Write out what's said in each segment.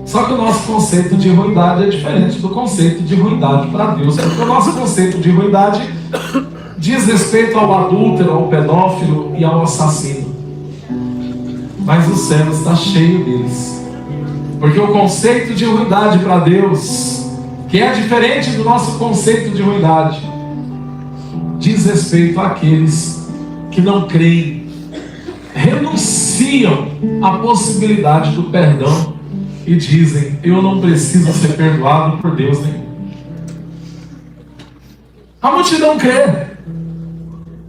Só que o nosso conceito de ruindade é diferente do conceito de ruindade para Deus, porque o nosso conceito de ruindade diz respeito ao adúltero, ao pedófilo e ao assassino. Mas o céu está cheio deles. Porque o conceito de ruindade para Deus, que é diferente do nosso conceito de ruindade, diz respeito àqueles que não creem, renunciam à possibilidade do perdão e dizem: eu não preciso ser perdoado por Deus nenhum. A multidão crê.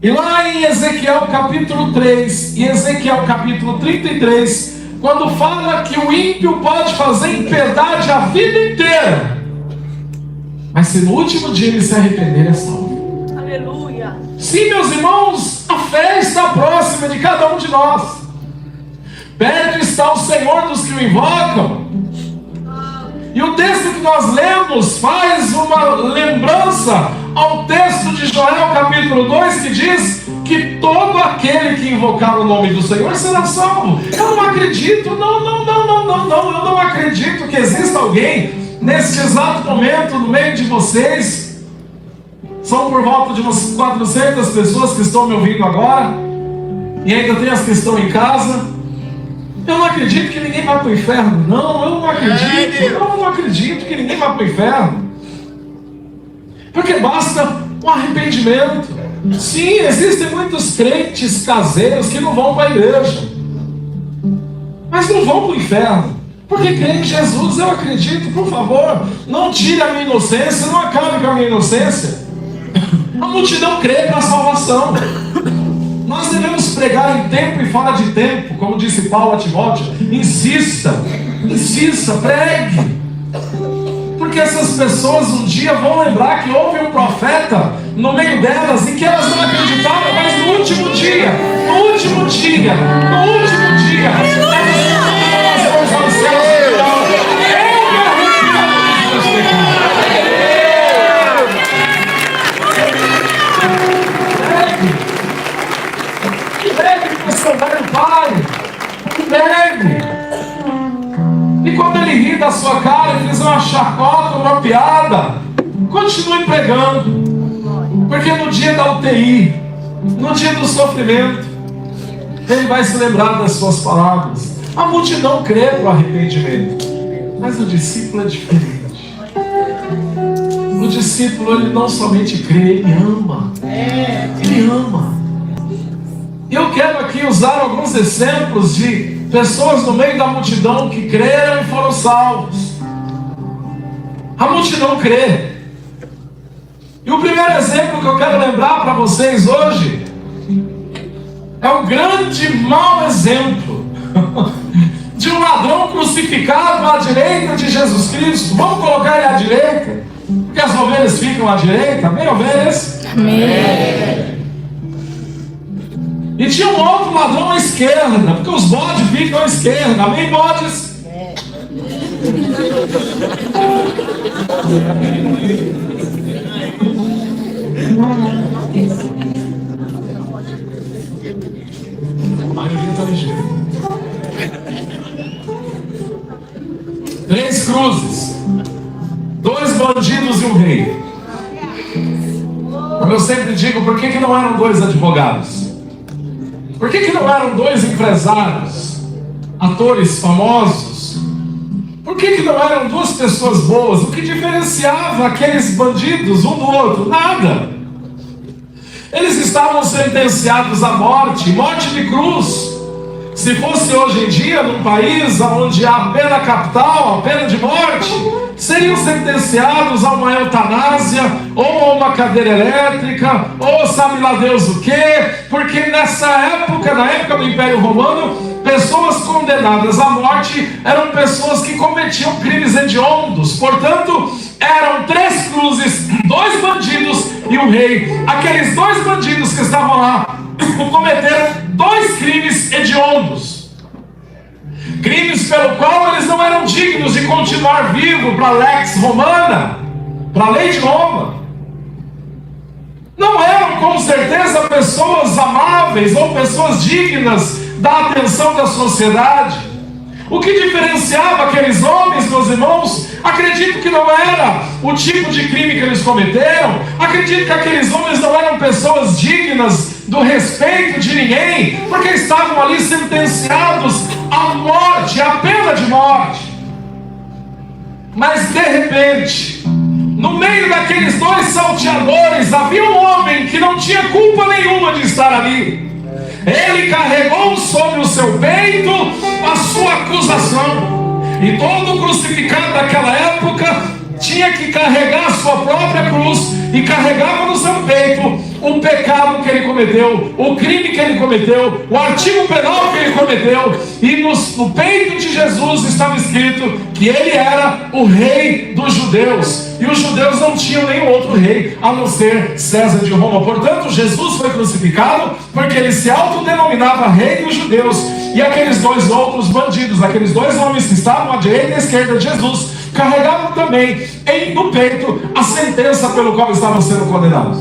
E lá em Ezequiel capítulo 3 e Ezequiel capítulo 33, quando fala que o ímpio pode fazer impiedade a vida inteira, mas se no último dia ele se arrepender, é salvo. Aleluia. Sim, meus irmãos, a fé está próxima de cada um de nós. Perto está o Senhor dos que o invocam. E o texto que nós lemos faz uma lembrança ao texto de Joel capítulo 2, que diz que todo aquele que invocar o nome do Senhor será salvo. Eu não acredito, eu não acredito que exista alguém neste exato momento no meio de vocês. São por volta de umas 400 pessoas que estão me ouvindo agora, e ainda tem as que estão em casa. Eu não acredito que ninguém vai para o inferno. Não, eu não acredito. Eu não acredito que ninguém vai para o inferno. Porque basta um arrependimento. Sim, existem muitos crentes caseiros que não vão para a igreja, mas não vão para o inferno, porque creem em Jesus. Eu acredito, por favor, não tire a minha inocência, não acabe com a minha inocência. A multidão crê para a salvação. Nós devemos pregar em tempo e fora de tempo, como disse Paulo a Timóteo. Insista, pregue. Porque essas pessoas um dia vão lembrar que houve um profeta no meio delas e que elas não acreditaram, mas no último dia, elas vão aos céus. E quando ele ri da sua cara e fizer uma chacota, uma piada, continue pregando, porque no dia da UTI, no dia do sofrimento, ele vai se lembrar das suas palavras. A multidão crê para o arrependimento, mas o discípulo é diferente. O discípulo, ele não somente crê, ele ama. Ele ama. Eu quero aqui usar alguns exemplos de pessoas no meio da multidão que creram e foram salvos. A multidão crê. E o primeiro exemplo que eu quero lembrar para vocês hoje é o grande mau exemplo de um ladrão crucificado à direita de Jesus Cristo. Vamos colocar ele à direita, porque as ovelhas ficam à direita. Amém, ovelhas? Amém. E tinha um outro ladrão à esquerda, porque os bodes ficam à esquerda. Amém, bodes? A maioria está ligeira. 3 cruzes, 2 bandidos e um rei. Como eu sempre digo, por que não eram 2 advogados? Por que não eram 2 empresários, atores famosos? Por que não eram 2 pessoas boas? O que diferenciava aqueles bandidos um do outro? Nada. Eles estavam sentenciados à morte, morte de cruz. Se fosse hoje em dia, num país onde há a pena capital, a pena de morte, seriam sentenciados a uma eutanásia, ou a uma cadeira elétrica, ou sabe lá Deus o quê, porque nessa época, na época do Império Romano, pessoas condenadas à morte eram pessoas que cometiam crimes hediondos. Portanto, eram 3 cruzes, 2 bandidos e um rei. Aqueles 2 bandidos que estavam lá cometeram 2 crimes hediondos, crimes pelo qual eles não eram dignos de continuar vivo para a lex romana, para a lei de Roma. Não eram com certeza pessoas amáveis ou pessoas dignas da atenção da sociedade. O que diferenciava aqueles homens, o tipo de crime que eles cometeram. Acredito que aqueles homens não eram pessoas dignas do respeito de ninguém, porque estavam ali sentenciados à morte, à pena de morte. Mas de repente, no meio daqueles dois salteadores, havia um homem que não tinha culpa nenhuma de estar ali. Ele carregou sobre o seu peito a sua acusação. E todo crucificado daquela época tinha que carregar a sua própria cruz, e carregava no seu peito o pecado que ele cometeu, o crime que ele cometeu, o artigo penal que ele cometeu. E no peito de Jesus estava escrito que ele era o rei dos judeus, e os judeus não tinham nenhum outro rei a não ser César de Roma. Portanto, Jesus foi crucificado porque ele se autodenominava rei dos judeus. E aqueles dois outros bandidos, aqueles dois homens que estavam à direita e à esquerda de Jesus, carregavam também no peito a sentença pelo qual estavam sendo condenados.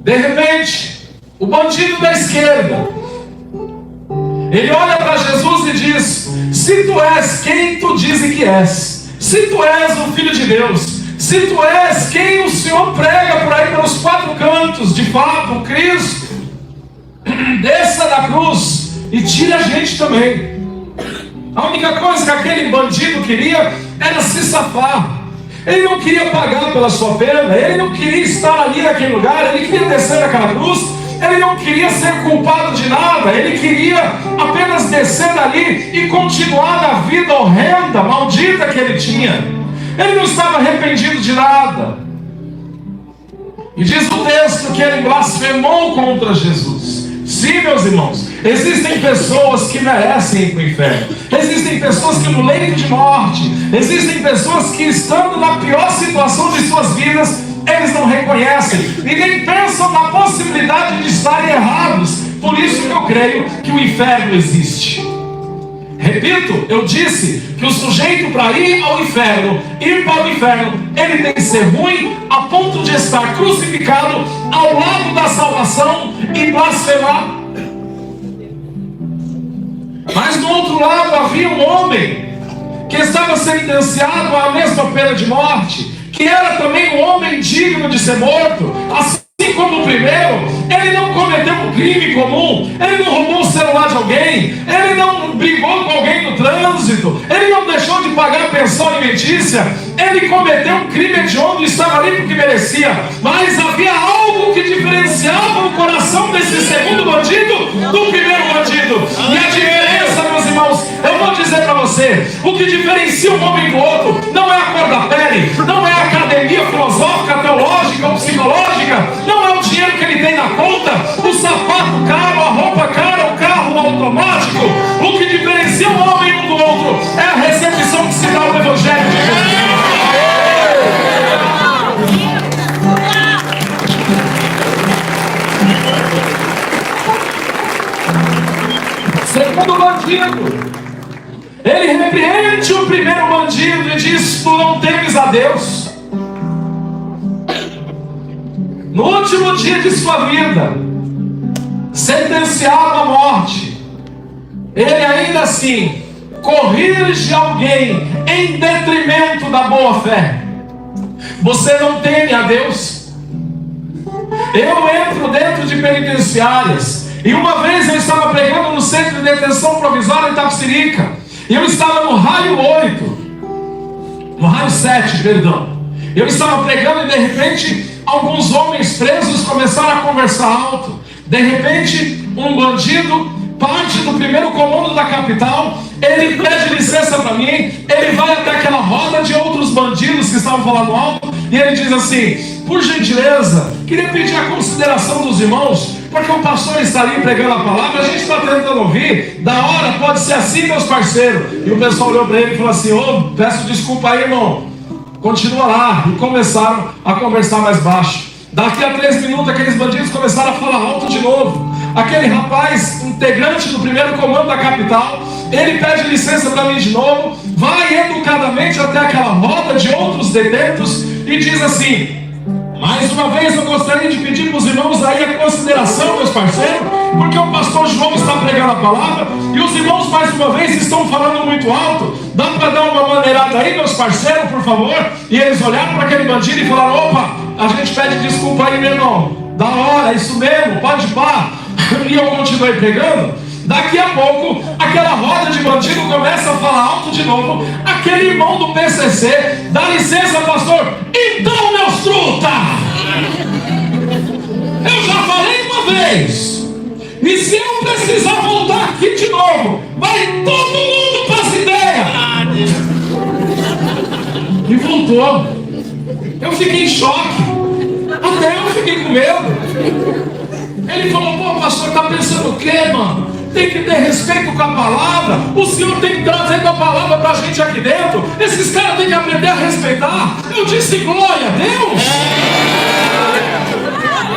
De repente, o bandido da esquerda, ele olha para Jesus e diz: se tu és quem tu dizes que és, se tu és o Filho de Deus, se tu és quem o Senhor prega por aí pelos quatro cantos, de fato, o Cristo, desça da cruz e tire a gente também. A única coisa que aquele bandido queria era se safar. Ele não queria pagar pela sua pena, ele não queria estar ali naquele lugar, ele queria descer daquela cruz, ele não queria ser culpado de nada, ele queria apenas descer dali e continuar na vida horrenda, maldita que ele tinha. Ele não estava arrependido de nada. E diz o texto que ele blasfemou contra Jesus. Sim, meus irmãos, existem pessoas que merecem ir para o inferno. Existem pessoas que no leito de morte, existem pessoas que estando na pior situação de suas vidas, eles não reconhecem e nem pensam na possibilidade de estarem errados. Por isso que eu creio que o inferno existe. Repito, eu disse que o sujeito para ir para o inferno, ele tem que ser ruim a ponto de estar crucificado ao lado da salvação e blasfemar. Mas do outro lado havia um homem que estava sentenciado à mesma pena de morte, que era também um homem digno de ser morto. Assim como o primeiro, ele não cometeu um crime comum, ele não roubou o celular de alguém, ele não brigou com alguém no trânsito, ele não deixou de pagar a pensão alimentícia, ele cometeu um crime hediondo e estava ali porque merecia. Mas havia algo que diferenciava o coração desse segundo bandido do primeiro bandido. E a diferença, meus irmãos, eu vou dizer para você, o que diferencia um homem do outro não é a cor da pele, não é a academia filosófica, teológica ou psicológica, não é o dinheiro que ele tem na conta, o sapato caro, a roupa cara, o carro automático. O que diferencia um homem um do outro é a recepção que se dá ao Evangelho de Jesus. Segundo bandido, ele repreende o primeiro bandido e diz: tu não temes a Deus. No último dia de sua vida, sentenciado à morte, ele ainda assim corrige alguém em detrimento da boa fé. Você não teme a Deus? Eu entro dentro de penitenciárias, e uma vez eu estava pregando no centro de detenção provisória em Itapecerica, e eu estava no raio 7, perdão. Eu estava pregando e de repente alguns homens presos começaram a conversar alto. De repente um bandido, parte do primeiro comando da capital, ele pede licença para mim, ele vai até aquela roda de outros bandidos que estavam falando alto, e ele diz assim: por gentileza, queria pedir a consideração dos irmãos, porque o pastor está ali pregando a palavra, a gente está tentando ouvir, da hora, pode ser assim, meus parceiros. E o pessoal olhou para ele e falou assim: peço desculpa aí, irmão, continua lá. E começaram a conversar mais baixo. Daqui a 3 minutos aqueles bandidos começaram a falar alto de novo. Aquele rapaz, integrante do primeiro comando da capital, ele pede licença para mim de novo, vai educadamente até aquela roda de outros detentos e diz assim: mais uma vez eu gostaria de pedir para os irmãos aí a consideração, meus parceiros, porque o pastor João está pregando a palavra e os irmãos mais uma vez estão falando muito alto. Dá para dar uma maneirada aí, meus parceiros, por favor. E eles olharam para aquele bandido e falaram: opa, a gente pede desculpa aí, meu irmão. Da hora, é isso mesmo, pode pá. E eu continuei pregando. Daqui a pouco, aquela roda de bandido começa a falar alto de novo. Aquele irmão do PCC: dá licença, pastor. Então, meus truta, eu já falei uma vez, e se eu precisar voltar aqui de novo, vai todo mundo para essa ideia. E voltou. Eu fiquei em choque. Até eu fiquei com medo. Ele falou: pô, pastor, tá pensando o quê, mano? Tem que ter respeito com a palavra. O Senhor tem que trazer a palavra pra gente aqui dentro. Esses caras têm que aprender a respeitar. Eu disse: glória a Deus.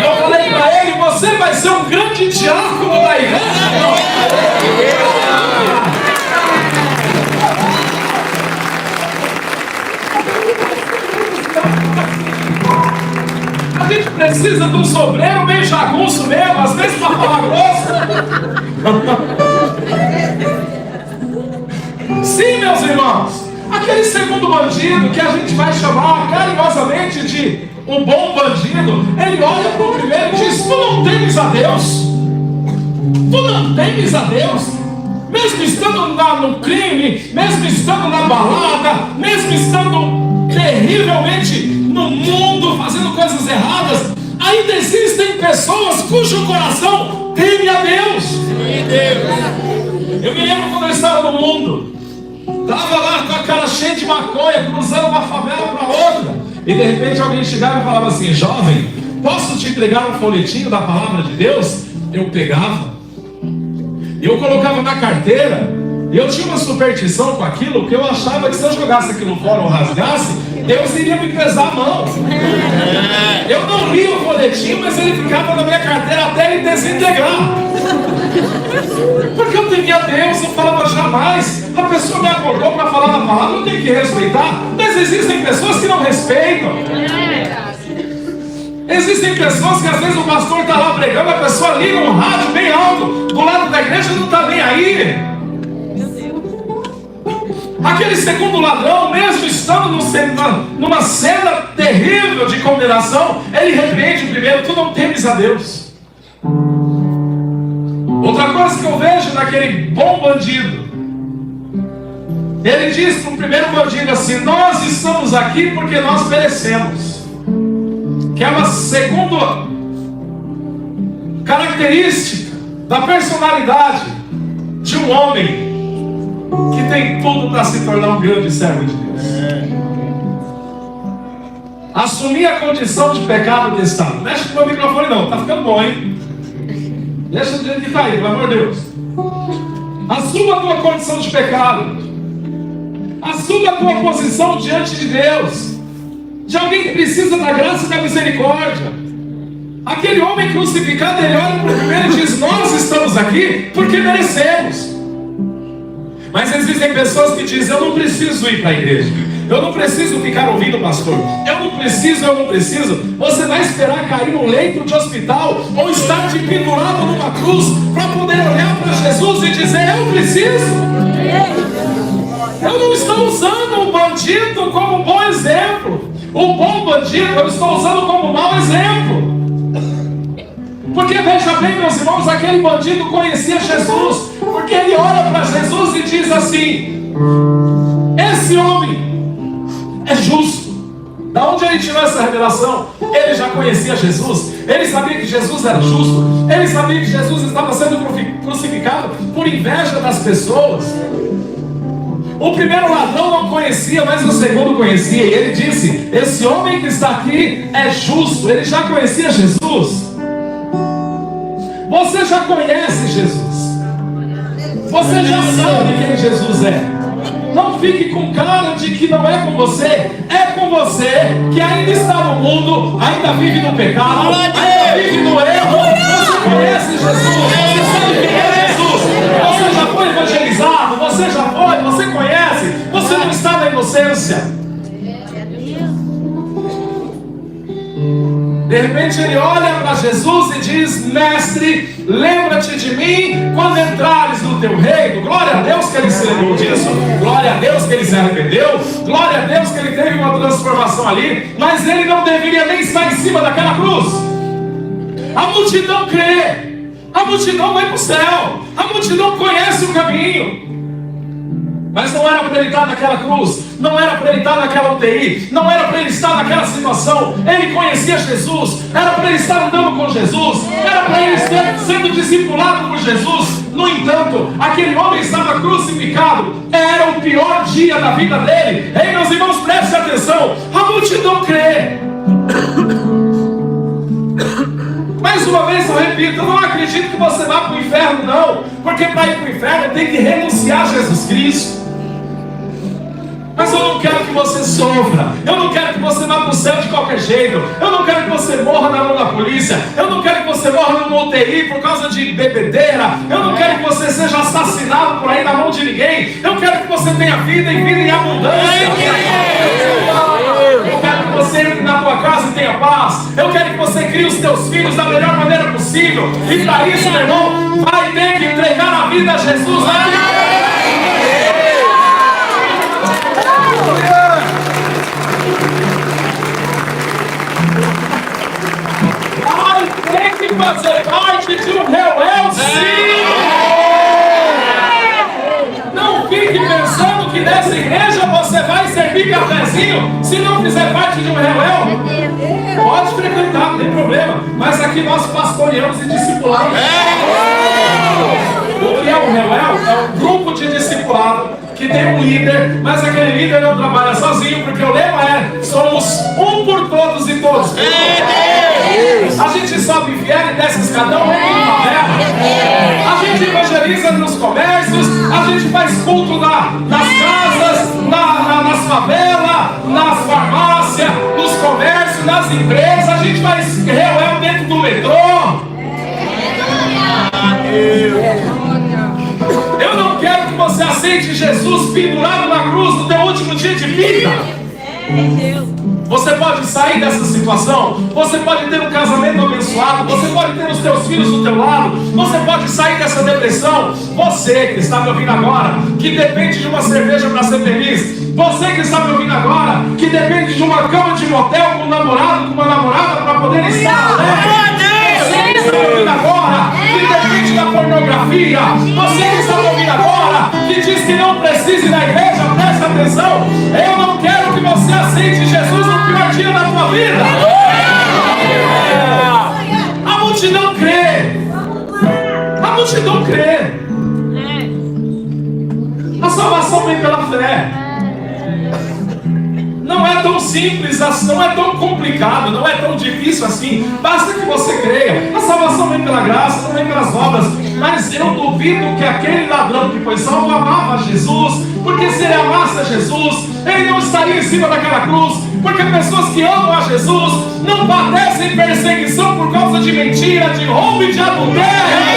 Eu falei pra ele: você vai ser um grande diácono da igreja. A gente precisa de um sobreiro meio jagunço mesmo, às vezes pra falar grosso. Sim, meus irmãos, aquele segundo bandido que a gente vai chamar carinhosamente de um bom bandido, ele olha para o primeiro e diz: tu não temes a Deus? Tu não temes a Deus? Mesmo estando no crime, mesmo estando na balada, mesmo estando terrivelmente no mundo, fazendo coisas erradas, ainda existem pessoas cujo coração teme a Deus. Eu me lembro quando eu estava no mundo, estava lá com a cara cheia de maconha, cruzando uma favela para outra, e de repente alguém chegava e falava assim: jovem, posso te entregar um folhetinho da palavra de Deus? Eu pegava, eu colocava na carteira. Eu tinha uma superstição com aquilo, porque eu achava que se eu jogasse aquilo fora ou rasgasse, Deus iria me pesar a mão. Eu não lia o folhetinho, mas ele ficava na minha carteira até ele desintegrar. Porque eu temia Deus, eu falava: jamais. A pessoa me acordou para falar na palavra, eu tenho que respeitar. Mas existem pessoas que não respeitam. Existem pessoas que às vezes o pastor está lá pregando, a pessoa liga um rádio bem alto do lado da igreja e não está nem aí. Aquele segundo ladrão, mesmo estando numa cena terrível de condenação, ele repreende o primeiro: tu não temes a Deus. Outra coisa que eu vejo naquele bom bandido, ele diz para o primeiro bandido assim: nós estamos aqui porque nós merecemos. Que é uma segunda característica da personalidade de um homem que tem tudo para se tornar um grande servo de Deus. Assumir a condição de pecado desse estado. Não mexe com o meu microfone não, tá ficando bom, hein? Deixa do jeito que está aí, pelo amor de Deus. Assuma a tua condição de pecado. Assuma a tua posição diante de Deus, de alguém que precisa da graça e da misericórdia. Aquele homem crucificado, ele olha para o primeiro e diz: nós estamos aqui porque merecemos. Mas existem pessoas que dizem: eu não preciso ir para a igreja, eu não preciso ficar ouvindo o pastor, eu não preciso. Você vai esperar cair num leito de hospital ou estar de pendurado numa cruz para poder olhar para Jesus e dizer: eu preciso. Eu não estou usando o bandido como um bom exemplo. O bom bandido eu estou usando como um mau exemplo. Porque veja bem, meus irmãos, aquele bandido conhecia Jesus, porque ele olha para Jesus e diz assim: esse homem é justo. Da onde ele tirou essa revelação? Ele já conhecia Jesus, ele sabia que Jesus era justo, ele sabia que Jesus estava sendo crucificado por inveja das pessoas. O primeiro ladrão não conhecia, mas o segundo conhecia, e ele disse: esse homem que está aqui é justo. Ele já conhecia Jesus. Você já conhece Jesus, você já sabe quem Jesus é. Não fique com cara de que não é com você. É com você que ainda está no mundo, ainda vive no pecado, ainda vive no erro. Você conhece Jesus, você sabe quem é Jesus. Você já foi evangelizado, você conhece, você não está na inocência. De repente ele olha para Jesus e diz: mestre, lembra-te de mim quando entrares no teu reino. Glória a Deus que ele se lembrou disso. Glória a Deus que ele se arrependeu. Glória a Deus que ele teve uma transformação ali. Mas ele não deveria nem estar em cima daquela cruz. A multidão crê. A multidão vai para o céu. A multidão conhece o caminho. Mas não era para ele estar naquela cruz, não era para ele estar naquela UTI, não era para ele estar naquela situação. Ele conhecia Jesus, era para ele estar andando com Jesus, era para ele estar sendo discipulado por Jesus. No entanto, aquele homem estava crucificado, era o pior dia da vida dele. Ei, meus irmãos, prestem atenção, a multidão crê. Mais uma vez eu repito, eu não acredito que você vá para o inferno, não, porque para ir para o inferno tem que renunciar a Jesus Cristo. Mas eu não quero que você sofra, eu não quero que você vá para o céu de qualquer jeito, eu não quero que você morra na mão da polícia, eu não quero que você morra numa UTI por causa de bebedeira, eu não quero que você seja assassinado por aí na mão de ninguém, eu quero que você tenha vida e vida em abundância. Eu quero que você entre na tua casa e tenha paz, eu quero que você crie os teus filhos da melhor maneira possível, e para isso, meu irmão, vai ter que entregar a vida a Jesus. Tem que fazer parte de um Reuel, sim! Não fique pensando que nessa igreja você vai servir cafezinho se não fizer parte de um Reuel. Pode frequentar, não tem problema, mas aqui nós pastoreamos e discipulamos. O que é um Reuel? É um grupo de discipulado que tem um líder, mas aquele líder não trabalha sozinho, porque o lema é: somos um por todos e todos por todos. A gente sobe e vier e desce escadão, a gente evangeliza nos comércios, a gente faz culto nas casas, nas favelas, nas farmácias, nos comércios, nas empresas, a gente faz Reuel dentro do metrô. Eu não quero que você aceite Jesus pendurado na cruz no teu último dia de vida. Você pode sair dessa situação, você pode ter um casamento abençoado, você pode ter os teus filhos do teu lado, você pode sair dessa depressão. Você que está me ouvindo agora, que depende de uma cerveja para ser feliz, você que está me ouvindo agora, que depende de uma cama de motel com um namorado, com uma namorada para poder estar alegre. Você que está me ouvindo agora, que depende da pornografia, você que está me ouvindo agora, que diz que não precisa ir na igreja, presta atenção, eu não quero que você aceite Jesus no pior dia da tua vida. A multidão crê. A multidão crê. A salvação vem pela fé. Não é tão simples assim, não é tão complicado, não é tão difícil assim. Basta que você creia. A salvação vem pela graça, não vem pelas obras. Mas eu duvido que aquele ladrão que foi salvo amava Jesus, porque se ele amasse a Jesus, ele não estaria em cima daquela cruz. Porque pessoas que amam a Jesus não padecem perseguição por causa de mentira, de roubo e de adultério.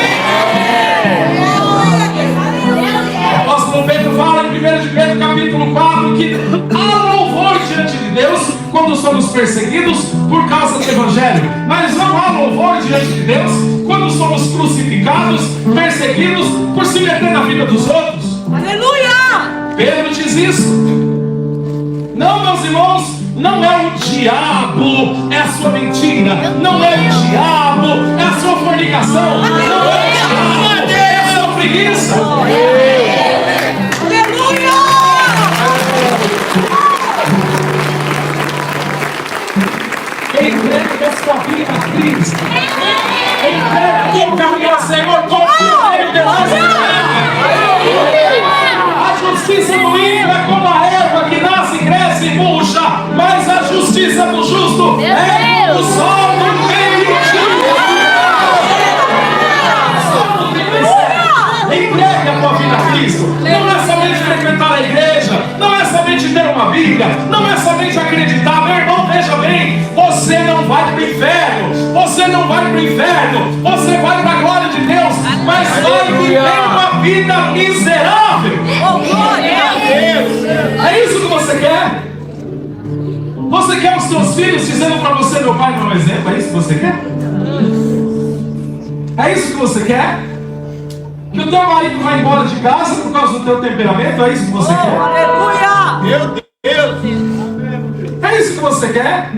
O apóstolo Pedro fala em 1 de Pedro capítulo 4 que há louvor diante de Deus quando somos perseguidos por causa do Evangelho, mas não há louvor diante de Deus quando somos crucificados, perseguidos por se meter na vida dos outros. Aleluia! Pedro diz isso. Não, meus irmãos, não é o diabo, é a sua mentira. Não é o diabo, é a sua fornicação. Não é o diabo, é a sua preguiça. Entrega a sua vida a Cristo. Entrega a tua vida ao Senhor. Confia em Deus. A justiça do ímpio é como a erva que nasce, cresce e murcha, mas a justiça do justo é como o sol no meio do dia. Entrega a tua vida a Cristo. Não é somente frequentar a igreja, não é somente ter uma Bíblia, não é somente acreditar. Meu irmão, veja bem, você não vai para o inferno, você não vai para o inferno, você vai para a glória de Deus, mas vai viver uma vida miserável. É isso que você quer? Você quer os seus filhos dizendo para você: meu pai não um exemplo? É isso que você quer? É isso que você quer? Que o teu marido vai embora de casa por causa do teu temperamento? É isso que você quer? Aleluia! Meu Deus! É isso que você quer?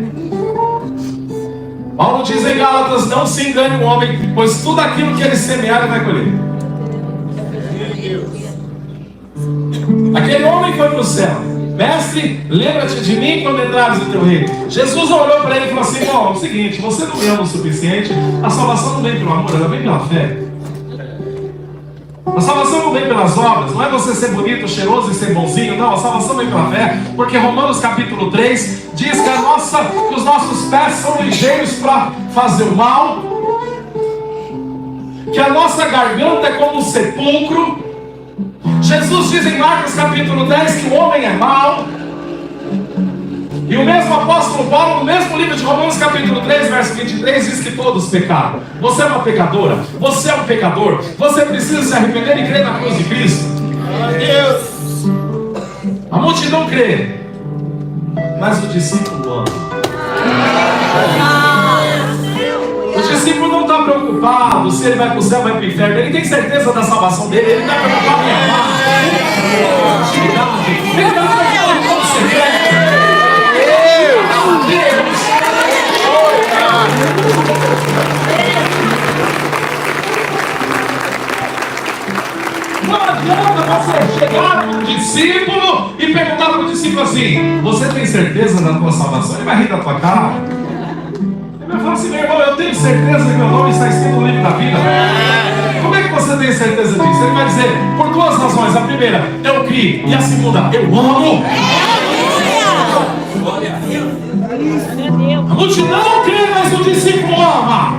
Paulo diz em Gálatas: não se engane o homem, pois tudo aquilo que ele semear, ele vai colher. Aquele homem foi para o céu. Mestre, lembra-te de mim quando entrares no teu reino. Jesus olhou para ele e falou assim: bom, é o seguinte, você não me ama o suficiente. A salvação não vem pelo amor, ela vem pela fé. A salvação não vem pelas obras, não é você ser bonito, cheiroso e ser bonzinho, não. A salvação vem pela fé, porque Romanos capítulo 3 diz que os nossos pés são ligeiros para fazer o mal, que a nossa garganta é como um sepulcro. Jesus diz em Marcos capítulo 10 que o homem é mau. E o mesmo apóstolo Paulo, no mesmo livro de Romanos capítulo 3, verso 23, diz que todos pecaram. Você é uma pecadora, você é um pecador. Você precisa se arrepender e crer na cruz de Cristo. Deus! A multidão crê, mas o discípulo ama. O discípulo não está preocupado se ele vai para o céu ou vai para o inferno. Ele tem certeza da salvação dele. Ele está preocupado em amar. Ele está preocupado em como você quer. Não adianta você chegar para um discípulo e perguntar para o discípulo assim: você tem certeza da tua salvação? Ele vai rir da tua cara. Ele vai falar assim: meu irmão, eu tenho certeza que meu nome está escrito no livro da vida. Como é que você tem certeza disso? Ele vai dizer por duas razões. A primeira, eu criei. E a segunda, eu amo. A multidão crê, mas o discípulo ama.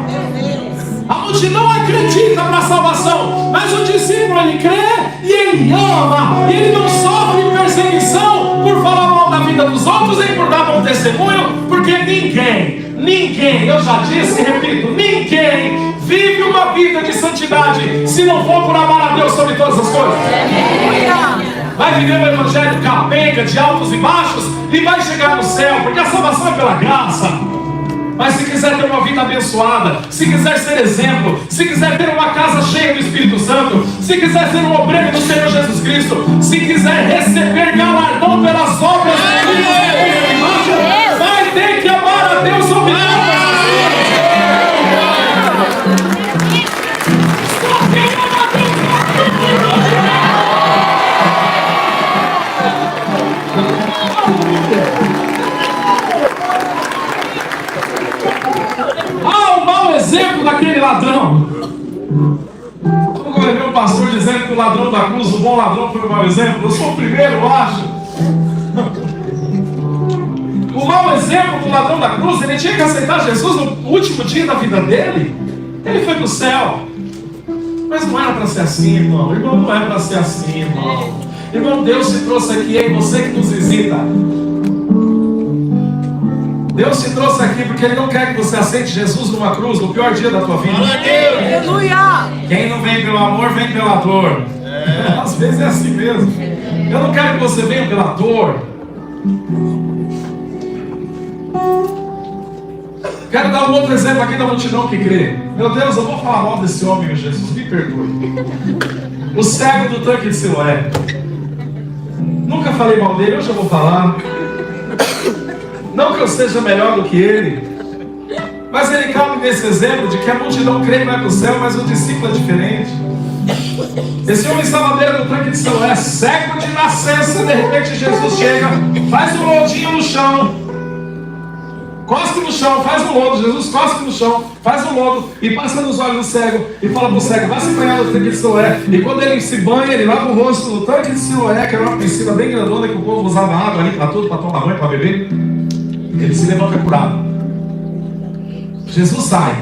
A multidão acredita para a salvação, mas o discípulo ele crê e ele ama. E ele não sofre perseguição por falar mal da vida dos outros nem por dar bom testemunho, porque ninguém, eu já disse e repito, ninguém vive uma vida de santidade se não for por amar a Deus sobre todas as coisas. Vai viver um evangelho capenga, de altos e baixos, e vai chegar no céu, porque a salvação é pela graça. Mas se quiser ter uma vida abençoada, se quiser ser exemplo, se quiser ter uma casa cheia do Espírito Santo, se quiser ser um obreiro do Senhor Jesus Cristo, se quiser receber galardão pelas obras vai ter que amar a Deus sobre todas as coisas. Exemplo daquele ladrão. Quando eu levei um pastor dizendo que o ladrão da cruz, o bom ladrão, foi o mau exemplo, eu sou o primeiro, eu acho. O mau exemplo do ladrão da cruz, ele tinha que aceitar Jesus no último dia da vida dele. Ele foi para o céu. Mas não era para ser assim, irmão. Irmão, não é para ser assim, irmão. Irmão, Deus te trouxe aqui, é você que nos visita. Deus te trouxe aqui porque Ele não quer que você aceite Jesus numa cruz no pior dia da tua vida. Aleluia! Quem não vem pelo amor, vem pela dor. Às vezes é assim mesmo. Eu não quero que você venha pela dor. Quero dar um outro exemplo aqui da multidão que crê. Meu Deus, eu vou falar mal desse homem, Jesus, me perdoe. O cego do tanque de Siloé. Nunca falei mal dele, hoje eu vou falar. Não que eu seja melhor do que ele, mas ele cabe nesse exemplo de que a multidão crê que vai para o céu, mas o discípulo é diferente. Esse homem estava à beira do tanque de Siloé, cego de nascença. De repente Jesus chega, faz um lodinho no chão, cospe no chão, faz um lodo. Jesus cospe no chão, faz um lodo e passa nos olhos do cego e fala para o cego: vai se banhar no tanque de Siloé. E quando ele se banha, ele lava o rosto no tanque de Siloé, que era uma piscina bem grandona que o povo usava água ali para tudo, para tomar banho, para beber. Ele se levanta curado. Jesus sai.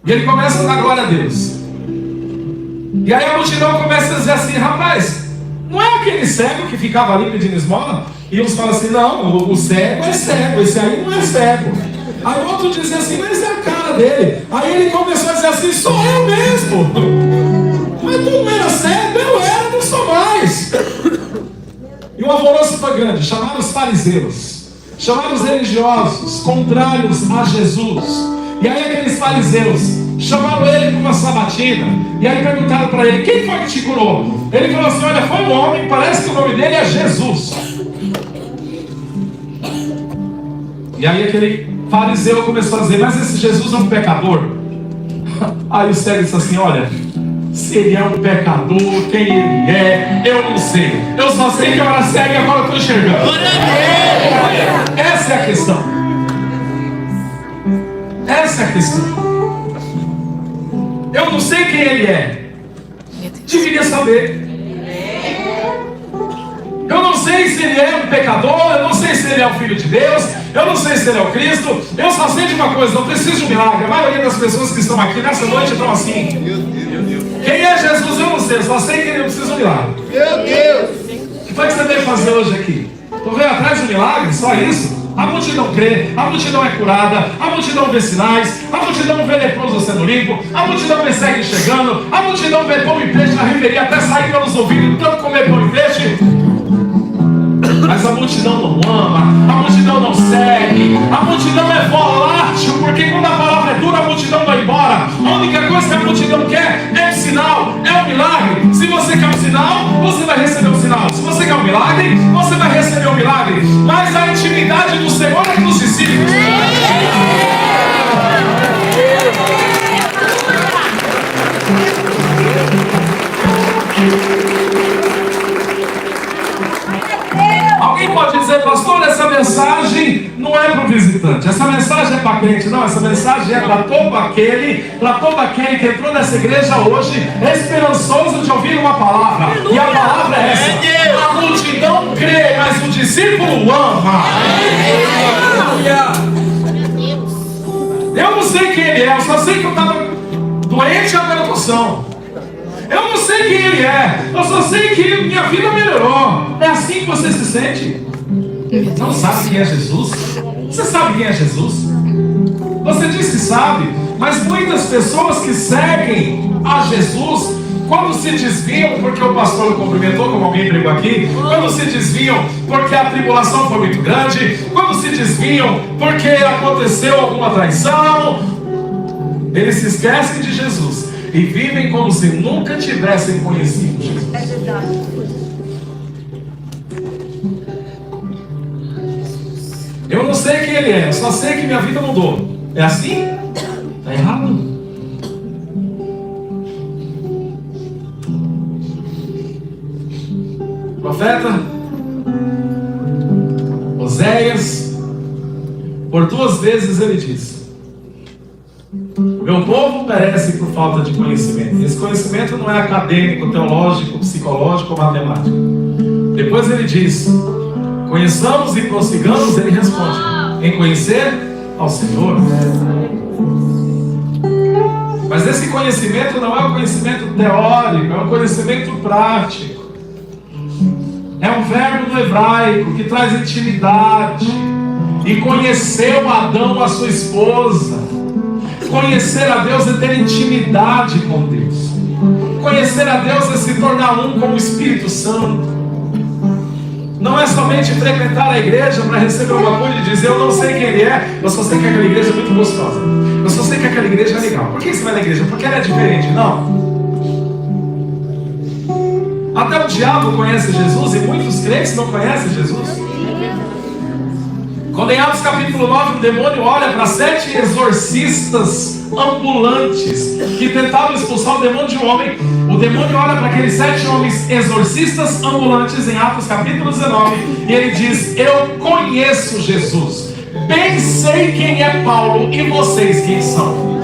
E ele começa a dar glória a Deus. E aí a multidão começa a dizer assim: rapaz, não é aquele cego que ficava ali pedindo esmola? E uns falam assim: não, o cego é cego, esse aí não é cego. Aí o outro dizia assim: mas é a cara dele. Aí ele começou a dizer assim: sou eu mesmo. Mas tu não era cego? Eu era, não sou mais. E o alvoroço foi grande, chamaram os fariseus. chamaram os religiosos contrários a Jesus. E aí aqueles fariseus chamaram ele para uma sabatina. E aí perguntaram para ele: quem foi que te curou? Ele falou assim: olha, foi um homem, parece que o nome dele é Jesus. E aí aquele fariseu começou a dizer: mas esse Jesus é um pecador? Aí o cego disse assim: olha, se ele é um pecador, quem ele é, eu não sei. Eu só sei que eu era cego e agora eu estou enxergando. Essa é a questão. Essa é a questão. Eu não sei quem ele é. Deveria saber. Eu não sei se ele é um pecador, eu não sei se ele é o Filho de Deus, eu não sei se ele é o Cristo. Eu só sei de uma coisa: não preciso de um milagre. A maioria das pessoas que estão aqui nessa noite estão assim. Quem é Jesus eu não sei, eu só sei que ele não precisa de um milagre. Meu Deus! O que foi que você veio fazer hoje aqui? Tu veio atrás de um milagre? Só isso? A multidão crê, a multidão é curada, a multidão vê sinais, a multidão vê leproso sendo limpo, a multidão vê cego chegando, a multidão vê pão e peixe na riveria até sair pelos ouvidos, tanto comer pão e peixe. Mas a multidão não ama, a multidão não segue, a multidão é volátil, porque quando a palavra é dura, a multidão vai embora. A única coisa que a multidão quer é um sinal, é um milagre. Se você quer um sinal, você vai receber um sinal. Se você quer um milagre, você vai receber um milagre. Mas a intimidade do Senhor é dos discípulos. Alguém pode dizer: pastor, essa mensagem não é para o visitante, essa mensagem é para crente. Não, essa mensagem é para todo aquele que entrou nessa igreja hoje esperançoso de ouvir uma palavra. E a palavra é essa: a multidão crê, mas o discípulo ama. Eu não sei quem ele é, eu só sei que eu estava doente e agora eu estou são. Eu não sei quem ele é, eu só sei que minha vida melhorou. É assim que você se sente? Não sabe quem é Jesus? Você sabe quem é Jesus? Você diz que sabe, mas muitas pessoas que seguem a Jesus, quando se desviam porque o pastor o cumprimentou, como alguém pregou aqui, quando se desviam porque a tribulação foi muito grande, quando se desviam porque aconteceu alguma traição, eles se esquecem de Jesus e vivem como se nunca tivessem conhecido Jesus. É verdade. Eu não sei quem ele é, eu só sei que minha vida mudou. É assim? Está errado. Profeta Oséias, por 2 vezes ele diz: meu povo perece por falta de conhecimento. Esse conhecimento não é acadêmico, teológico, psicológico ou matemático. Depois ele diz: conheçamos e prossigamos. Ele responde: em conhecer ao Senhor. Mas esse conhecimento não é um conhecimento teórico, é um conhecimento prático. É um verbo no hebraico que traz intimidade. E conheceu Adão a sua esposa. Conhecer a Deus é ter intimidade com Deus. Conhecer a Deus é se tornar um com o Espírito Santo. Não é somente frequentar a igreja para receber o bagulho e dizer: eu não sei quem ele é, eu só sei que aquela igreja é muito gostosa, eu só sei que aquela igreja é legal. Por que você vai na igreja? Porque ela é diferente. Não. Até o diabo conhece Jesus e muitos crentes não conhecem Jesus. Quando em Atos capítulo 9 o demônio olha para 7 exorcistas ambulantes que tentavam expulsar o demônio de um homem, o demônio olha para aqueles 7 homens exorcistas ambulantes em Atos capítulo 19 e ele diz: eu conheço Jesus, bem sei quem é Paulo e vocês quem são.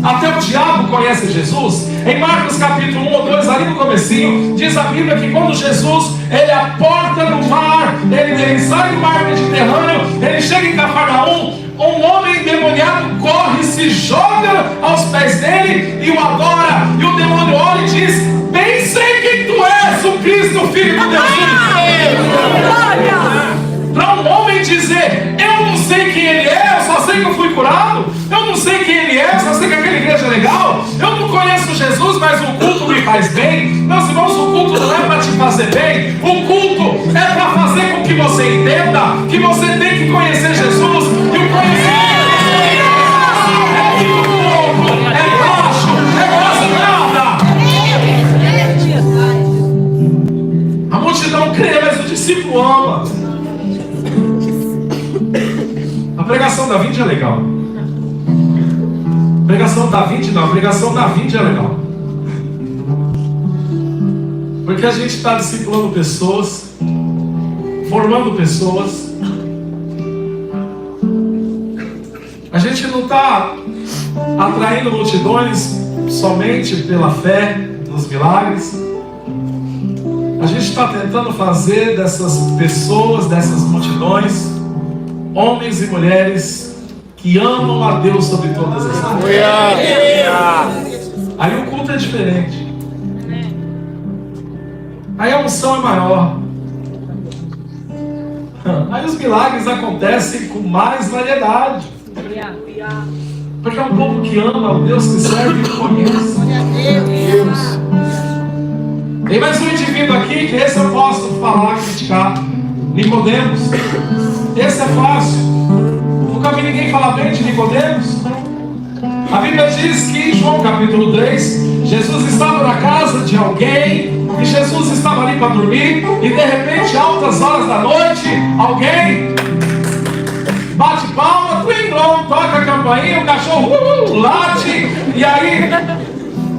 Até o diabo conhece Jesus. Em Marcos capítulo 1 ou 2, ali no comecinho, diz a Bíblia que quando Jesus ele aporta no mar, ele sai do mar Mediterrâneo, ele chega em Cafarnaum, um homem endemoniado corre, se joga aos pés dele e o adora. E o demônio olha e diz: bem sei que tu és o Cristo, Filho de Deus. Para um homem dizer: eu não sei quem ele é, eu só sei que eu fui curado, eu não sei quem ele é, eu só sei que aquela igreja é legal, eu não conheço Jesus, mas o culto me faz bem. Meus irmãos, o culto não é para te fazer bem. O culto é para fazer com que você entenda que você tem que conhecer Jesus. E o conhecimento é muito pouco, é baixo, é quase nada. A multidão crê, mas o discípulo ama. A pregação da Vinde é legal. A pregação da Vinde não, a pregação da Vinde é legal. Porque a gente está discipulando pessoas, formando pessoas. A gente não está atraindo multidões somente pela fé nos milagres. A gente está tentando fazer dessas pessoas, dessas multidões, homens e mulheres que amam a Deus sobre todas as coisas. Aí o culto é diferente. Aí a unção é maior. Aí os milagres acontecem com mais variedade. Porque é um povo que ama o Deus que serve e conhece. Tem mais um indivíduo aqui que esse eu posso falar, criticar. Nicodemos. Esse é fácil. Nunca vi ninguém falar bem de Nicodemos. A Bíblia diz que em João capítulo 3, Jesus estava na casa de alguém, e Jesus estava ali para dormir, e de repente, altas horas da noite, alguém bate palma, toca a campainha, o cachorro late, e aí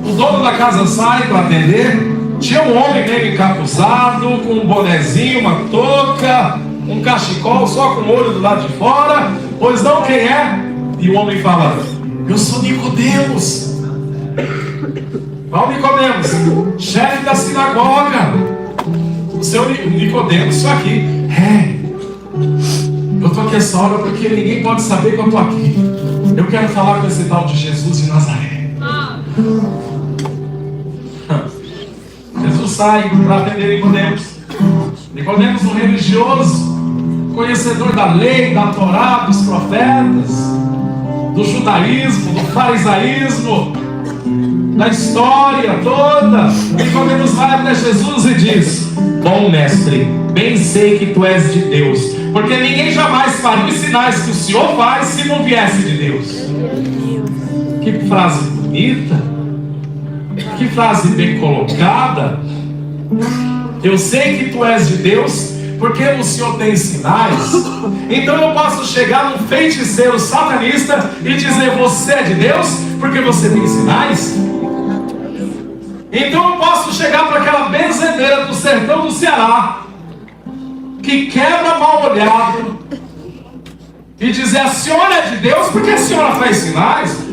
o dono da casa sai para atender. Tinha um homem meio encapuzado, com um bonezinho, uma touca, um cachecol só com o olho do lado de fora. Pois não, quem é? E o homem fala: eu sou Nicodemos. Qual Nicodemos? Chefe da sinagoga. O seu Nicodemos, isso aqui. Eu estou aqui essa hora porque ninguém pode saber que eu estou aqui. Eu quero falar com esse tal de Jesus de Nazaré. Jesus sai para atender Nicodemos. Nicodemos, um religioso, conhecedor da lei, da Torá, dos profetas, do judaísmo, do farisaísmo, da história toda. Nicodemos vai até Jesus e diz: bom mestre, bem sei que tu és de Deus, porque ninguém jamais faria os sinais que o Senhor faz se não viesse de Deus. Que frase bonita, que frase bem colocada. Eu sei que tu és de Deus, porque o Senhor tem sinais. Então eu posso chegar num feiticeiro satanista e dizer: você é de Deus, porque você tem sinais. Então eu posso chegar para aquela benzedeira do sertão do Ceará, que quebra mal olhado, e dizer: a senhora é de Deus, porque a senhora faz sinais.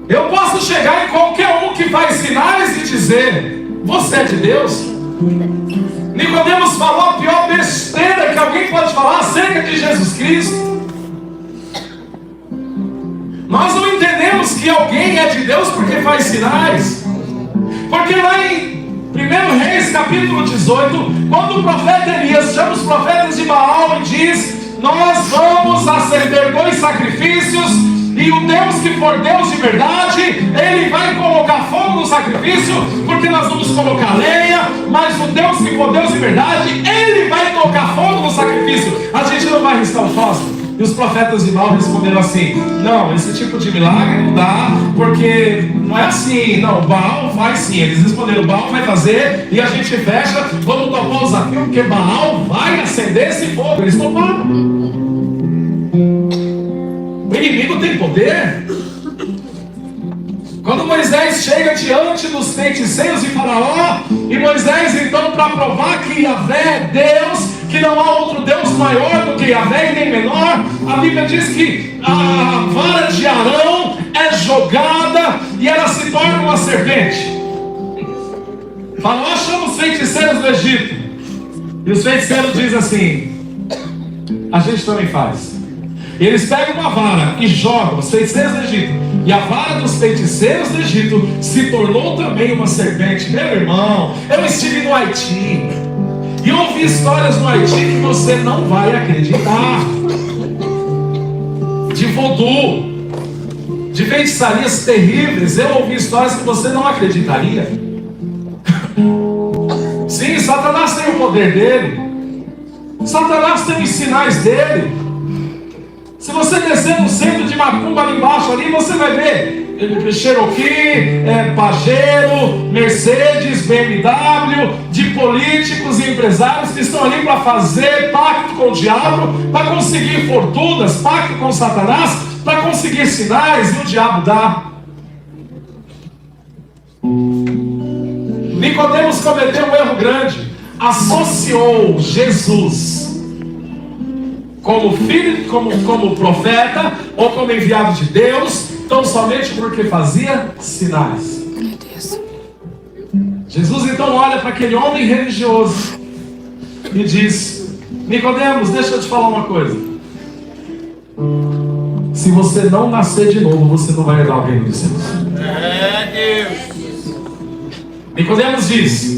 Eu posso chegar em qualquer um que faz sinais e dizer: você é de Deus. Nicodemos falou a pior besteira que alguém pode falar acerca de Jesus Cristo. Nós não entendemos que alguém é de Deus porque faz sinais. Porque lá em 1 Reis capítulo 18, quando o profeta Elias chama os profetas de Baal e diz: nós vamos acender 2 sacrifícios, e o Deus que for Deus de verdade, Ele vai colocar fogo no sacrifício, porque nós vamos colocar lenha, mas o Deus que for Deus de verdade, Ele vai colocar fogo no sacrifício. A gente não vai riscar o fósforo. E os profetas de Baal responderam assim: não, esse tipo de milagre não dá, porque não é assim. Não, Baal vai sim. Eles responderam: Baal vai fazer, e a gente fecha, vamos topar o desafio, porque Baal vai acender esse fogo. Eles toparam. O inimigo tem poder. Quando Moisés chega diante dos feiticeiros de Faraó, e Moisés então, para provar que Yahvé é Deus, que não há outro Deus maior do que Yahvé e nem menor, a Bíblia diz que a vara de Arão é jogada e ela se torna uma serpente. Faraó chama os feiticeiros do Egito, e os feiticeiros dizem assim: a gente também faz. E eles pegam uma vara e jogam, os feiticeiros do Egito, e a vara dos feiticeiros do Egito se tornou também uma serpente. Meu irmão, eu estive no Haiti e ouvi histórias no Haiti que você não vai acreditar. De voodoo, de feitiçarias terríveis. Eu ouvi histórias que você não acreditaria. Sim, Satanás tem o poder dele. Satanás tem os sinais dele. Se você descer no centro de Macumba ali embaixo, ali, você vai ver Cherokee, Pajero, Mercedes, BMW, de políticos e empresários que estão ali para fazer pacto com o diabo, para conseguir fortunas, pacto com Satanás, para conseguir sinais, e o diabo dá. Nicodemos cometeu um erro grande. Associou Jesus como filho, como profeta ou como enviado de Deus, tão somente porque fazia sinais. Jesus então olha para aquele homem religioso e diz: Nicodemos, deixa eu te falar uma coisa. Se você não nascer de novo, você não vai herdar o reino dos céus. Nicodemos diz: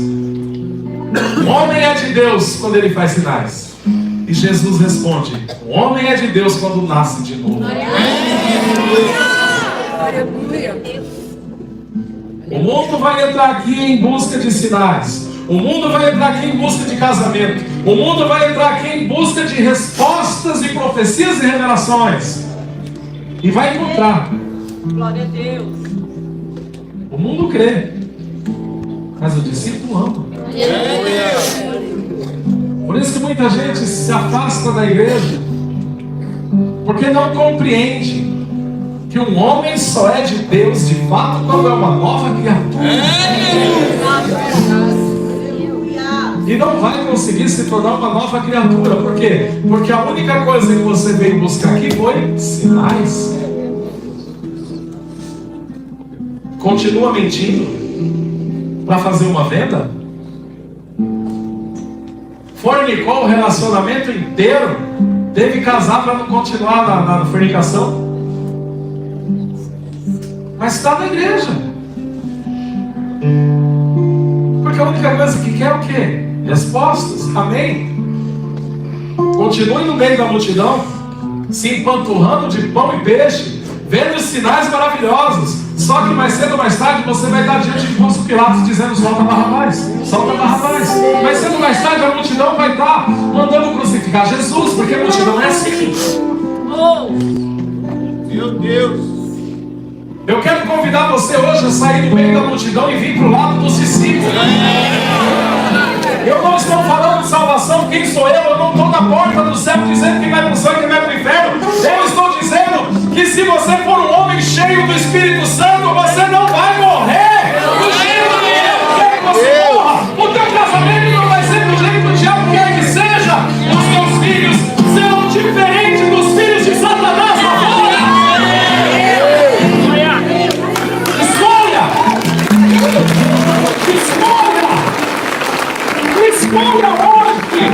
o homem é de Deus quando ele faz sinais. E Jesus responde: o homem é de Deus quando nasce de novo. O mundo vai entrar aqui em busca de sinais. O mundo vai entrar aqui em busca de casamento. O mundo vai entrar aqui em busca de respostas e profecias e revelações. E vai encontrar. Glória a Deus. O mundo crê, mas o discípulo ama. Por isso que muita gente se afasta da igreja, porque não compreende que um homem só é de Deus de fato quando é uma nova criatura. E não vai conseguir se tornar uma nova criatura. Por quê? Porque a única coisa que você veio buscar aqui foi sinais. Continua mentindo para fazer uma venda? Fornicou o relacionamento inteiro? Teve que casar para não continuar na fornicação? Mas está na igreja. Porque a única coisa que quer é o quê? Respostas. Amém? Continue no meio da multidão, se empanturrando de pão e peixe, vendo sinais maravilhosos. Só que mais cedo ou mais tarde você vai estar diante de Pôncio Pilatos dizendo: solta Barrabás, solta Barrabás. Mais cedo ou mais tarde a multidão vai estar mandando crucificar Jesus, porque a multidão é assim. Meu Deus. Eu quero convidar você hoje a sair do meio da multidão e vir para o lado dos discípulos. Eu não estou falando de salvação. Quem sou eu? Eu não estou na porta do céu dizendo quem vai para o céu e quem vai para o inferno. Eu estou dizendo que se você for um homem cheio do Espírito Santo, você não vai morrer do jeito que eu quero que você morra. O teu casamento não vai ser do jeito que o diabo quer que seja. Os teus filhos serão diferentes dos filhos de Satanás. Escolha hoje.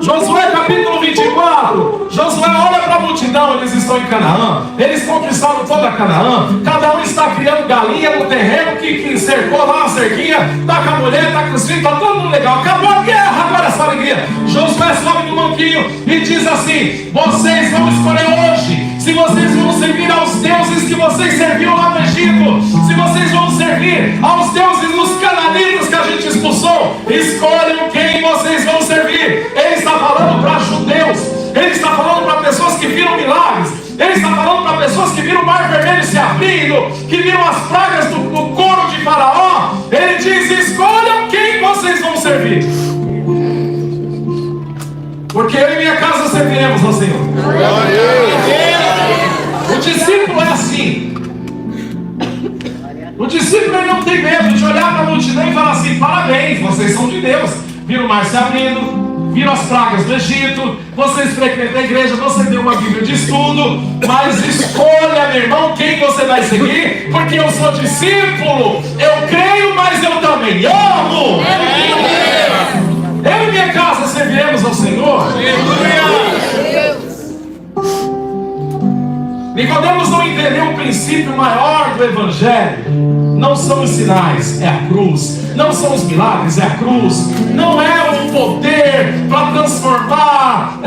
Josué capítulo 24. Josué olha para a multidão. Eles estão em Canaã. Eles conquistaram toda Canaã. Cada um está criando galinha no terreno que cercou lá uma cerquinha. Está com a mulher, está com os filhos, está todo mundo legal. Acabou a guerra, agora essa alegria. Josué sobe no banquinho e diz assim: vocês vão escolher hoje se vocês vão servir aos deuses que vocês serviram lá no Egito, se vocês vão servir aos deuses dos cananitas que a gente expulsou. Escolham quem vocês vão servir. Ele está falando para judeus, ele está falando para pessoas que viram milagres, ele está falando para pessoas que viram o mar vermelho se abrindo, que viram as pragas do couro de Faraó. Ele diz: escolham quem vocês vão servir, porque eu e minha casa serviremos ao Senhor. O discípulo é assim. O discípulo ele não tem medo de olhar para a multidão e falar assim: parabéns, vocês são de Deus. Viram o mar se abrindo, viram as pragas do Egito, vocês frequentam a igreja, você deu uma Bíblia de estudo, mas escolha, meu irmão, quem você vai seguir, porque eu sou discípulo, eu creio, mas eu também amo. Eu e minha casa serviremos ao Senhor. Nicodemos não entendeu o princípio maior do Evangelho. Não são os sinais, é a cruz. Não são os milagres, é a cruz. Não é o poder para transformar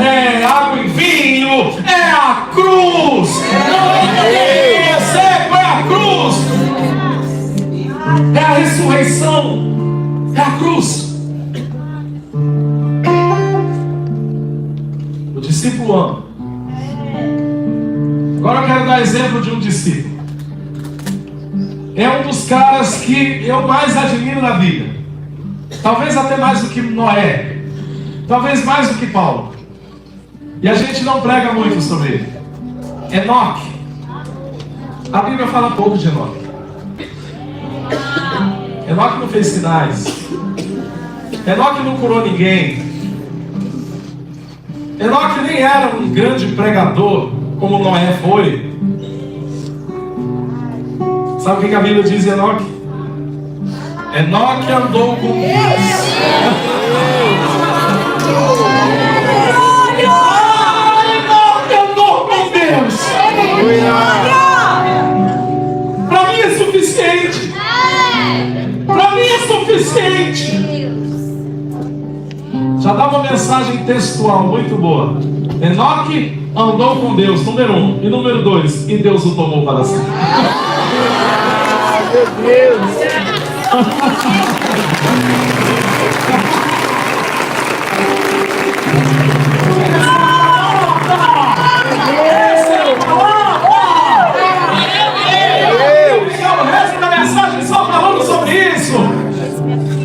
água em vinho, é a cruz. Não é o poder cego, é a cruz. É a ressurreição, é a cruz. O discípulo ama. Agora eu quero dar exemplo de um discípulo. É um dos caras que eu mais admiro na vida. Talvez até mais do que Noé. Talvez mais do que Paulo. E a gente não prega muito sobre ele. Enoque. A Bíblia fala pouco de Enoque. Enoque não fez sinais. Enoque não curou ninguém. Enoque nem era um grande pregador como Noé foi. Sabe o que a Bíblia diz de Enoque? Enoque andou com Deus. Enoque andou com Deus. Para mim é suficiente. Para mim é suficiente. Já dá uma mensagem textual muito boa. Enoque andou com Deus, número 1. E número 2, e Deus o tomou para si. Meu Deus. O resto da mensagem só falando sobre isso.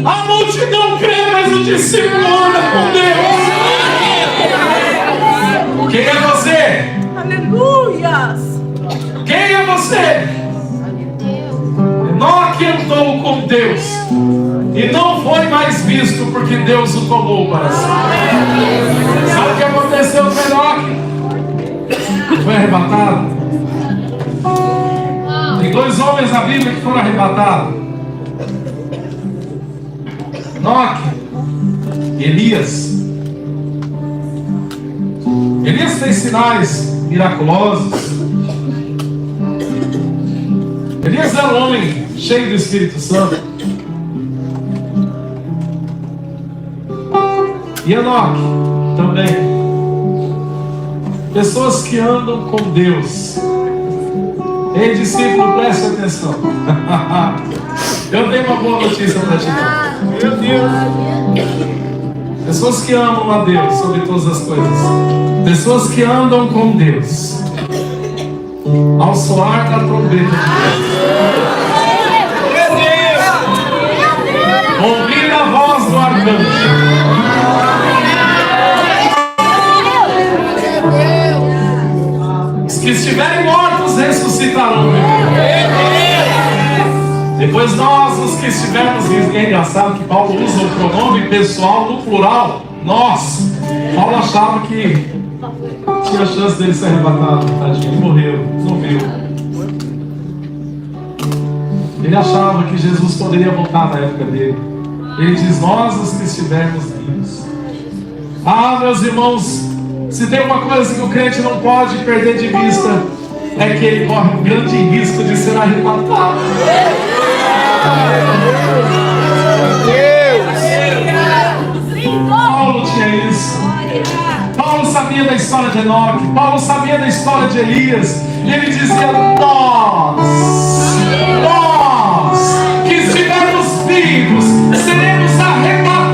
A multidão crê, mas o discípulo anda com Deus. Quem é você? Aleluias. Quem é você? Enoque andou com Deus e não foi mais visto porque Deus o tomou para si. Sabe o que aconteceu com Enoque? Foi arrebatado. Tem 2 homens na Bíblia que foram arrebatados: Enoque e Elias. Elias fez sinais miraculosos. Elias era um homem cheio do Espírito Santo. E Enoque também. Pessoas que andam com Deus. Ei, discípulo, preste atenção. Eu tenho uma boa notícia para te dar. Meu Deus. Pessoas que amam a Deus sobre todas as coisas. Pessoas que andam com Deus. Ao soar da trombeta de Deus, ouvir a voz do arcanjo, os que estiverem mortos ressuscitarão. Depois nós, os que estivermos vivos. É engraçado que Paulo usa o pronome pessoal no plural, nós. Paulo achava que tinha chance dele ser arrebatado, tadinho, ele morreu, não viu. Ele achava que Jesus poderia voltar na época dele. Ele diz: nós, os que estivermos vivos. Ah, meus irmãos, se tem uma coisa que o crente não pode perder de vista, é que ele corre um grande risco de ser arrebatado. Paulo tinha isso. Paulo sabia da história de Enoque. Paulo sabia da história de Elias. E ele dizia: nós que estivermos vivos, seremos arrebatados.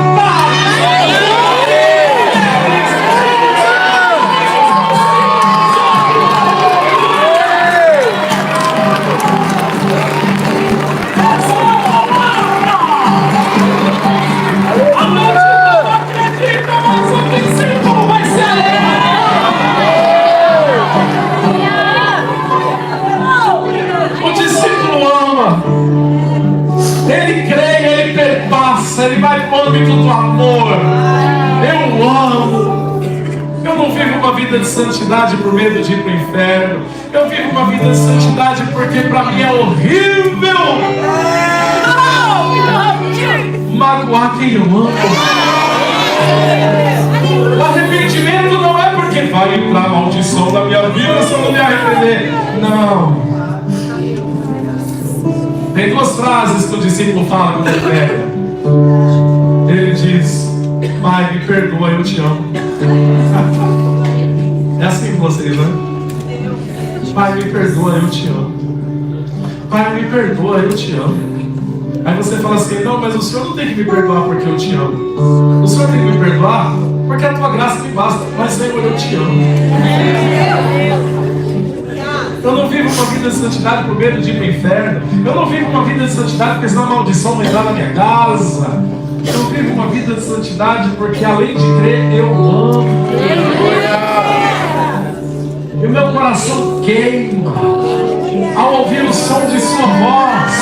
Ele vai no âmbito do amor. Eu amo. Eu não vivo uma vida de santidade por medo de ir para o inferno. Eu vivo uma vida de santidade porque para mim é horrível magoar quem eu amo. O arrependimento não é porque porque vai entrar maldição na minha vida se eu não me arrepender. Não. Tem duas frases que o discípulo fala quando ele prega. Ele diz: Pai, me perdoa, eu te amo. É assim com vocês, né? Pai, me perdoa, eu te amo. Pai, me perdoa, eu te amo. Aí você fala assim: não, mas o Senhor não tem que me perdoar porque eu te amo. O Senhor tem que me perdoar porque a tua graça me basta. Mas, Senhor, eu te amo. Eu não vivo uma vida de santidade por medo de ir para o inferno. Eu não vivo uma vida de santidade porque senão a maldição vai entrar na minha casa. Eu vivo uma vida de santidade porque, além de crer, eu amo. E o meu coração queima ao ouvir o som de sua voz,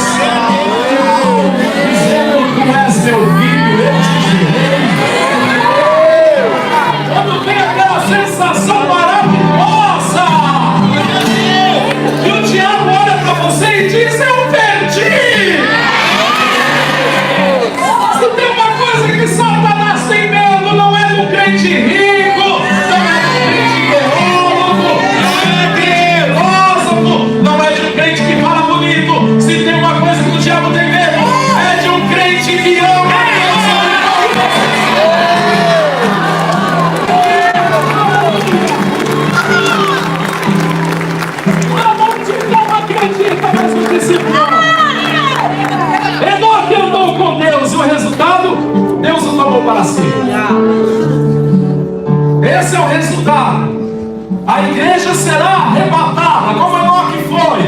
dizendo: Tu és meu filho, eu te gerei. Quando vem aquela sensação maravilhosa, e o diabo olha para você e diz: eu perdi. Se tem uma coisa que Satanás tem medo, não é do crente rico, não é do crente teólogo, não é de um crente que fala bonito. Se tem uma coisa que o diabo tem medo, é de um crente que ama Deus. A multidão acredita, mas o discípulo não. Enoque andou com Deus e o resultado, Deus o tomou para si. Esse é o resultado. A igreja será arrebatada, como Enoque foi,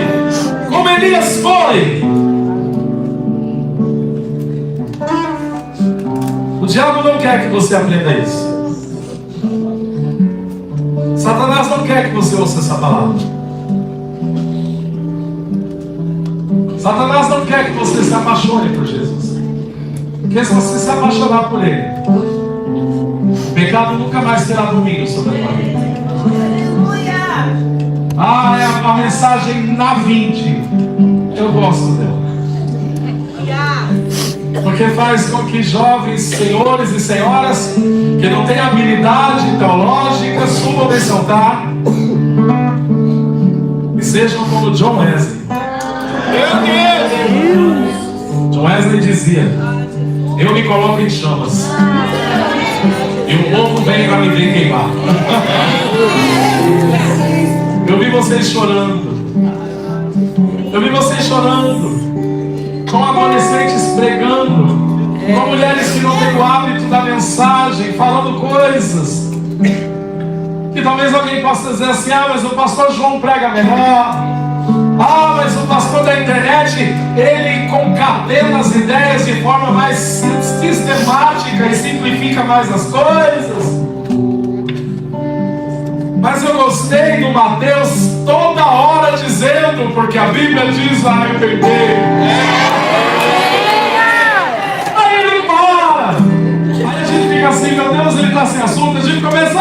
como Elias foi. O diabo não quer que você aprenda isso. Satanás não quer que você ouça essa palavra. Satanás não quer que você se apaixone por Jesus. Porque se você se apaixonar por Ele, o pecado nunca mais terá domínio sobre a tua vida. Ah, é a mensagem na 20. Eu gosto dela. Porque faz com que jovens senhores e senhoras que não têm habilidade teológica subam desse altar e sejam como John Wesley. John Wesley dizia: eu me coloco em chamas e o povo vem para me ver queimar. Eu vi vocês chorando. Eu vi vocês chorando. Com adolescentes pregando. Com mulheres que não têm o hábito da mensagem, falando coisas que talvez alguém possa dizer assim: ah, mas o pastor João prega melhor. Ah, mas o pastor da internet, ele concatena as ideias de forma mais sistemática e simplifica mais as coisas. Mas eu gostei do Mateus toda hora dizendo, porque a Bíblia diz: arrepender. Aí ele para. Aí a gente fica assim: meu Deus, ele está sem assunto. A gente começa: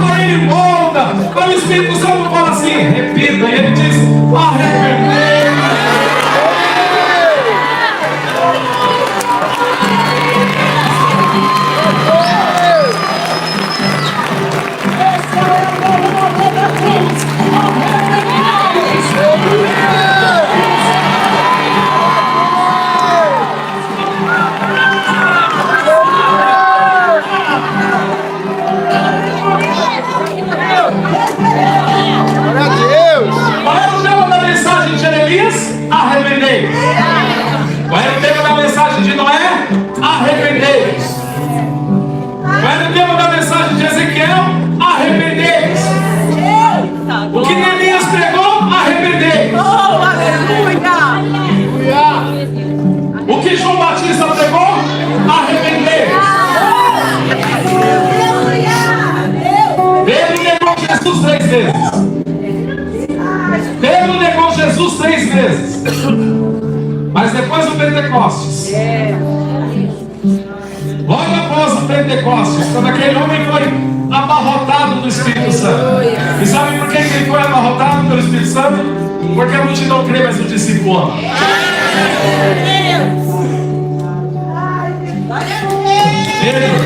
aí ele volta. Aí o Espírito Santo fala assim: repita. E ele diz: arrepender. Qual era o tema da mensagem de Noé? Arrependei-vos. Qual era o tema da mensagem de Ezequiel? Arrependei-vos. O que Neemias pregou? Arrependei-vos. Oh, aleluia! O que João Batista pregou? Arrependei-vos. Pedro negou Jesus 3 vezes. Pedro negou Jesus 3 vezes. Mas depois do Pentecostes, logo após o Pentecostes, quando aquele homem foi abarrotado do Espírito Santo. E sabe por que ele foi abarrotado pelo Espírito Santo? Porque a multidão crê, mas o discípulo ama. Pedro